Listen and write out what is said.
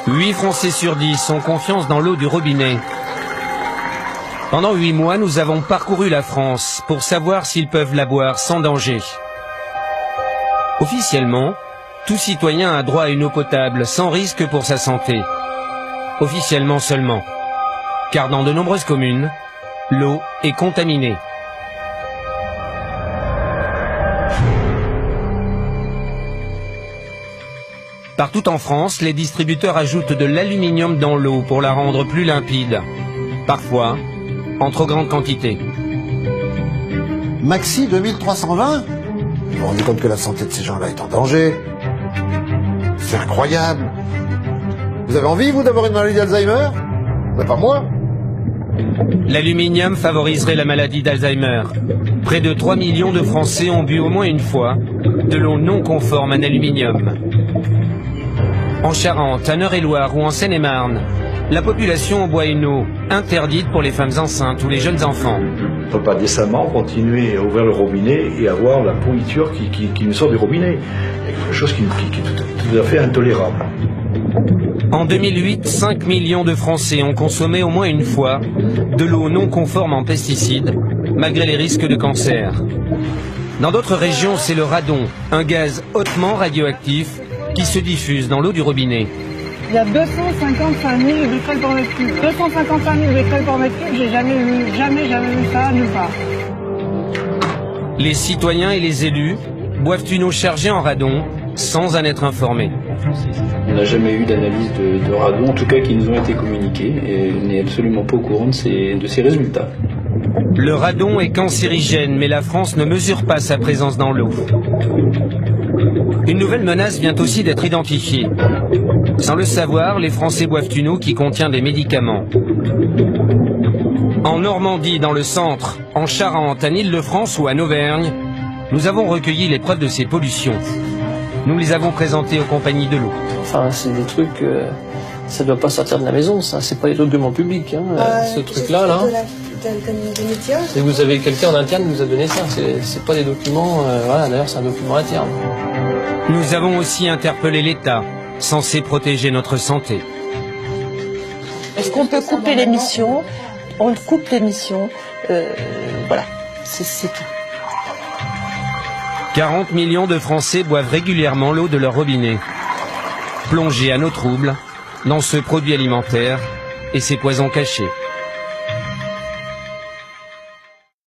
8 Français sur 10 ont confiance dans l'eau du robinet. Pendant 8 mois, nous avons parcouru la France pour savoir s'ils peuvent la boire sans danger. Officiellement, tout citoyen a droit à une eau potable sans risque pour sa santé. Officiellement seulement. Car dans de nombreuses communes, l'eau est contaminée. Partout en France, les distributeurs ajoutent de l'aluminium dans l'eau pour la rendre plus limpide. Parfois, en trop grande quantité. Maxi 2320 ? Vous vous rendez compte que la santé de ces gens-là est en danger? C'est incroyable. Vous avez envie, vous, d'avoir une maladie d'Alzheimer? Mais pas moi. L'aluminium favoriserait la maladie d'Alzheimer. Près de 3 millions de Français ont bu au moins une fois de l'eau non conforme en aluminium. En Charente, en Eure-et-Loire ou en Seine-et-Marne, la population boit une eau interdite pour les femmes enceintes ou les jeunes enfants. On ne peut pas décemment continuer à ouvrir le robinet et avoir la pourriture qui nous sort du robinet. Il y a quelque chose qui est tout à fait intolérable. En 2008, 5 millions de Français ont consommé au moins une fois de l'eau non conforme en pesticides, malgré les risques de cancer. Dans d'autres régions, c'est le radon, un gaz hautement radioactif qui se diffuse dans l'eau du robinet. Il y a 255 000 becquerels par mètre cube. 255 000 becquerels par mètre cube, j'ai jamais vu ça nulle part. Les citoyens et les élus boivent une eau chargée en radon sans en être informés. On n'a jamais eu d'analyse de radon, en tout cas qui nous ont été communiqués, et on n'est absolument pas au courant de ces résultats. Le radon est cancérigène, mais la France ne mesure pas sa présence dans l'eau. Une nouvelle menace vient aussi d'être identifiée. Sans le savoir, les Français boivent une eau qui contient des médicaments. En Normandie, dans le centre, en Charente, en Île-de-France ou en Auvergne, nous avons recueilli les preuves de ces pollutions. Nous les avons présentées aux compagnies de l'eau. Enfin, c'est des trucs, ça ne doit pas sortir de la maison, ça. C'est pas les documents publics, hein, ce truc-là, là. Et vous avez quelqu'un en interne qui nous a donné ça. C'est pas des documents, voilà, d'ailleurs, c'est un document interne. Nous avons aussi interpellé l'État, censé protéger notre santé. Est-ce qu'on peut couper l'émission? On coupe l'émission, voilà, c'est tout. 40 millions de Français boivent régulièrement l'eau de leur robinet. Plongés à nos troubles dans ce produit alimentaire et ses poisons cachés.